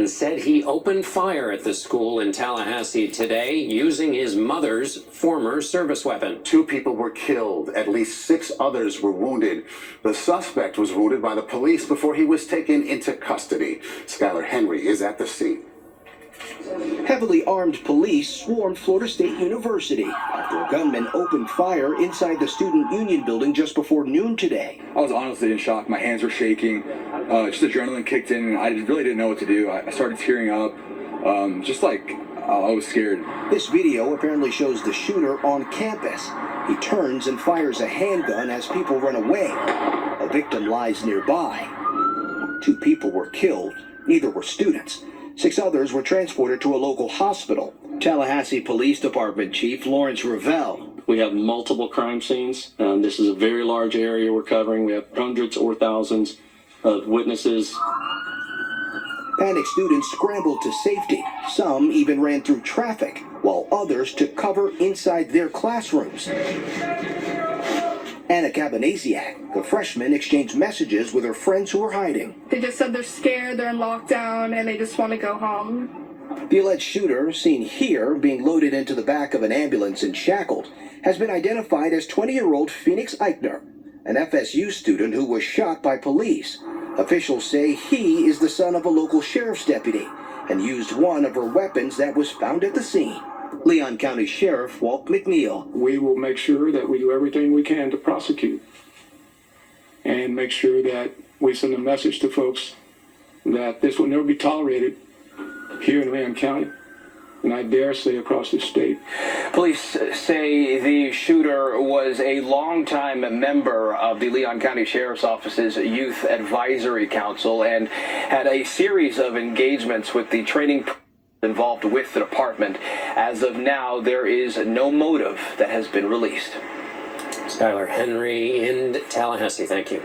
said he opened fire at the school in Tallahassee today using his mother's former service weapon. 2 people were killed. At least 6 others were wounded. The suspect was wounded by the police before he was taken into custody. Skylar Henry is at the scene. Heavily armed police swarmed Florida State University after a gunman opened fire inside the Student Union building just before noon today. I was honestly in shock. My hands were shaking. Just adrenaline kicked in, and I really didn't know what to do. I started tearing up, I was scared. This video apparently shows the shooter on campus. He turns and fires a handgun as people run away. A victim lies nearby. 2 people were killed. Neither were students. 6 others were transported to a local hospital. Tallahassee Police Department Chief Lawrence Ravel. We have multiple crime scenes. This is a very large area we're covering. We have hundreds or thousands of witnesses. Panicked students scrambled to safety. Some even ran through traffic, while others took cover inside their classrooms. Anna Cabanasiak, the freshman, exchanged messages with her friends who were hiding. They just said they're scared, they're in lockdown, and they just want to go home. The alleged shooter, seen here being loaded into the back of an ambulance and shackled, has been identified as 20-year-old Phoenix Eichner, an FSU student who was shot by police. Officials say he is the son of a local sheriff's deputy and used one of her weapons that was found at the scene. Leon County Sheriff Walt McNeil. We will make sure that we do everything we can to prosecute and make sure that we send a message to folks that this will never be tolerated here in Leon County, and I dare say across the state. Police say the shooter was a longtime member of the Leon County Sheriff's Office's Youth Advisory Council and had a series of engagements with the training involved with the department. As of now, there is no motive that has been released. Skylar Henry in Tallahassee, thank you.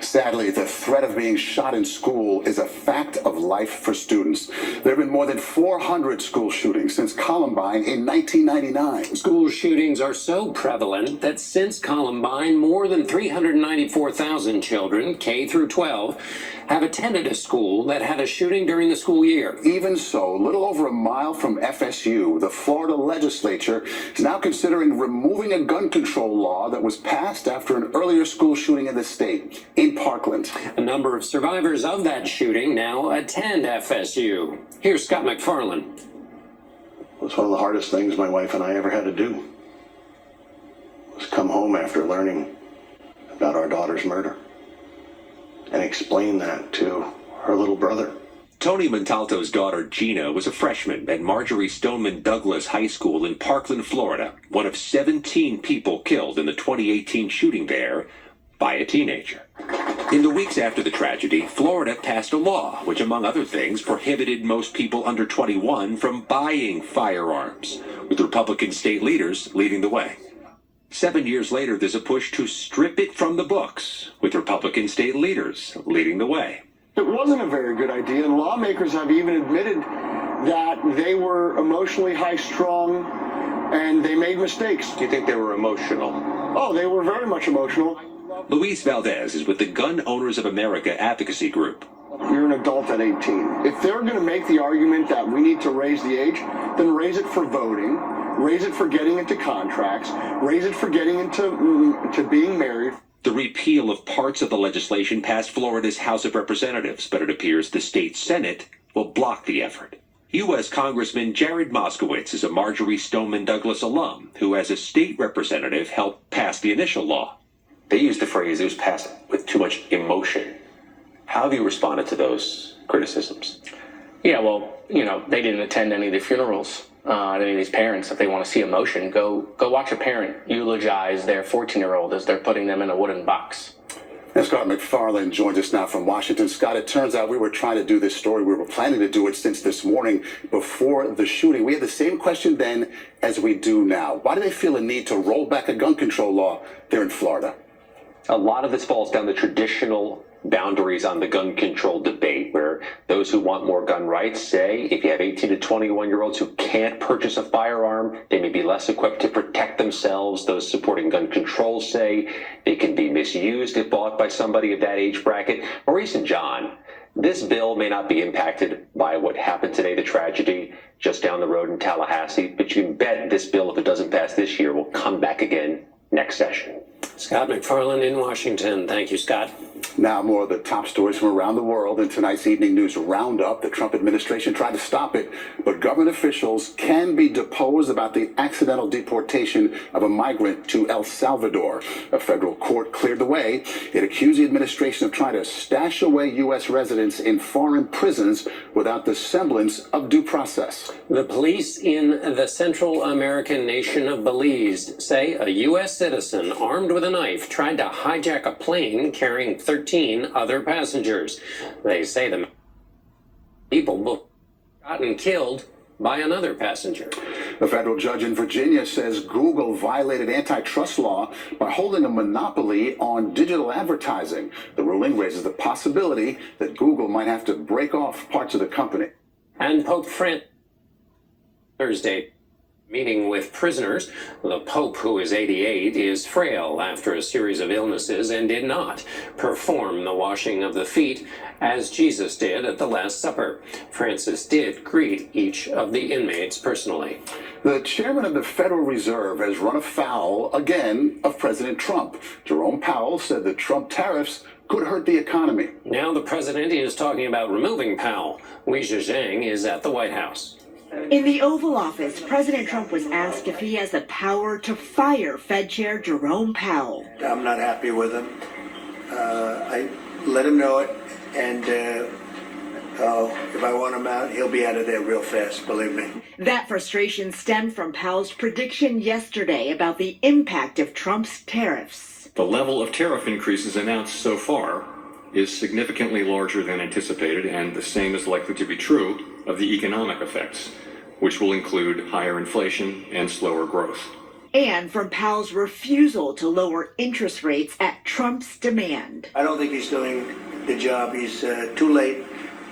Sadly, the threat of being shot in school is a fact of life for students. There have been more than 400 school shootings since Columbine in 1999. School shootings are so prevalent that since Columbine, more than 394,000 children, K through 12, have attended a school that had a shooting during the school year. Even so, a little over a mile from FSU, the Florida legislature is now considering removing a gun control law that was passed after an earlier school shooting in the state, in Parkland. A number of survivors of that shooting now attend FSU. Here's Scott McFarland. It was one of the hardest things my wife and I ever had to do, was come home after learning about our daughter's murder and explain that to her little brother. Tony Montalto's daughter, Gina, was a freshman at Marjorie Stoneman Douglas High School in Parkland, Florida, one of 17 people killed in the 2018 shooting there by a teenager. In the weeks after the tragedy, Florida passed a law which, among other things, prohibited most people under 21 from buying firearms, with Republican state leaders leading the way. 7 years later, there's a push to strip it from the books, with Republican state leaders leading the way. It wasn't a very good idea, and lawmakers have even admitted that they were emotionally high-strung and they made mistakes. Do you think they were emotional? Oh, they were very much emotional. Luis Valdez is with the Gun Owners of America advocacy group. You're an adult at 18. If they're going to make the argument that we need to raise the age, then raise it for voting, raise it for getting into contracts, raise it for getting into being married. The repeal of parts of the legislation passed Florida's House of Representatives, but it appears the state Senate will block the effort. U.S. Congressman Jared Moskowitz is a Marjorie Stoneman Douglas alum who, as a state representative, helped pass the initial law. They used the phrase it was passed with too much emotion. How have you responded to those criticisms? Yeah, well, they didn't attend any of the funerals. Any of these parents, if they want to see emotion, go watch a parent eulogize their 14-year-old as they're putting them in a wooden box. And Scott McFarland joins us now from Washington. Scott, it turns out we were trying to do this story. We were planning to do it since this morning before the shooting. We had the same question then as we do now. Why do they feel a need to roll back a gun control law there in Florida? A lot of this falls down the traditional boundaries on the gun control debate, where those who want more gun rights say if you have 18 to 21-year-olds who can't purchase a firearm, they may be less equipped to protect themselves. Those supporting gun control say they can be misused if bought by somebody of that age bracket. Maurice and John, This bill may not be impacted by what happened today, the tragedy just down the road in Tallahassee, but you can bet this bill, if it doesn't pass this year, will come back again next session. Scott McFarland in Washington. Thank you, Scott. Now more of the top stories from around the world in tonight's Evening News Roundup. The Trump administration tried to stop it, but government officials can be deposed about the accidental deportation of a migrant to El Salvador. A federal court cleared the way. It accused the administration of trying to stash away U.S. residents in foreign prisons without the semblance of due process. The police in the Central American nation of Belize say a U.S. citizen armed with a knife tried to hijack a plane carrying 13 other passengers. They say the people were shot and killed by another passenger. A federal judge in Virginia says Google violated antitrust law by holding a monopoly on digital advertising. The ruling raises the possibility that Google might have to break off parts of the company. And Pope Francis Thursday meeting with prisoners. The Pope, who is 88, is frail after a series of illnesses and did not perform the washing of the feet as Jesus did at the Last Supper. Francis did greet each of the inmates personally. The chairman of the Federal Reserve has run afoul again of President Trump. Jerome Powell said the Trump tariffs could hurt the economy. Now the president is talking about removing Powell. Wei Zhang is at the White House. In the Oval Office, President Trump was asked if he has the power to fire Fed Chair Jerome Powell. I'm not happy with him. I let him know it, and if I want him out, he'll be out of there real fast, believe me. That frustration stemmed from Powell's prediction yesterday about the impact of Trump's tariffs. The level of tariff increases announced so far is significantly larger than anticipated, and the same is likely to be true of the economic effects, which will include higher inflation and slower growth. And from Powell's refusal to lower interest rates at Trump's demand. I don't think he's doing the job. He's too late,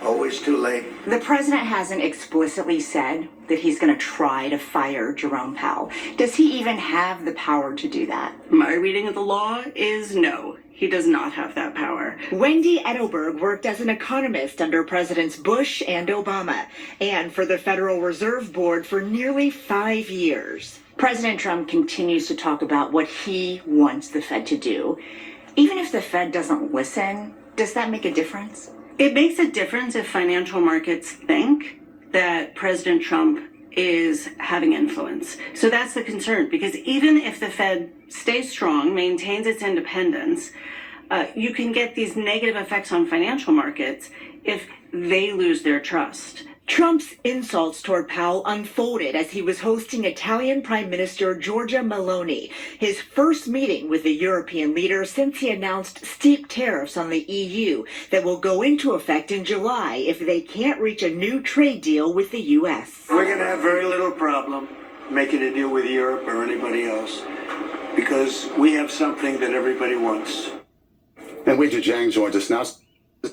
always too late. The president hasn't explicitly said that he's going to try to fire Jerome Powell. Does he even have the power to do that? My reading of the law is no. He does not have that power. Wendy Edelberg worked as an economist under Presidents Bush and Obama, and for the Federal Reserve Board for nearly 5 years. President Trump continues to talk about what he wants the Fed to do. Even if the Fed doesn't listen, does that make a difference? It makes a difference if financial markets think that President Trump is having influence. So that's the concern, because even if the Fed stays strong, maintains its independence, you can get these negative effects on financial markets if they lose their trust. Trump's insults toward Powell unfolded as he was hosting Italian Prime Minister Giorgia Meloni, his first meeting with the European leader since he announced steep tariffs on the EU that will go into effect in July if they can't reach a new trade deal with the U.S. We're going to have very little problem making a deal with Europe or anybody else because we have something that everybody wants. And Wei Zhang joins us now.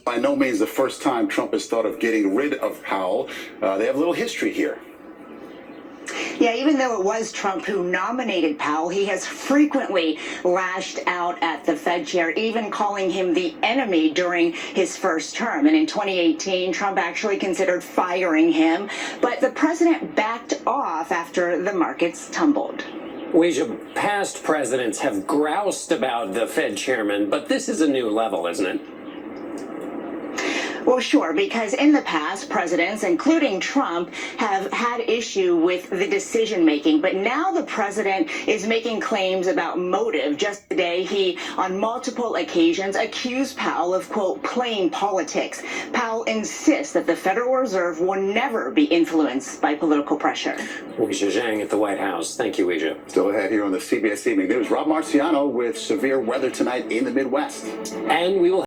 By no means the first time Trump has thought of getting rid of Powell. They have a little history here. Yeah, even though it was Trump who nominated Powell, he has frequently lashed out at the Fed chair, even calling him the enemy during his first term. And in 2018, Trump actually considered firing him, but the president backed off after the markets tumbled. Past presidents have groused about the Fed chairman, but this is a new level, isn't it? Well, sure, because in the past, presidents, including Trump, have had issue with the decision-making. But now the president is making claims about motive. Just today, he, on multiple occasions, accused Powell of, quote, playing politics. Powell insists that the Federal Reserve will never be influenced by political pressure. Wei Zhang at the White House. Thank you, Wei. Still ahead here on the CBS Evening News. Rob Marciano with severe weather tonight in the Midwest. And we will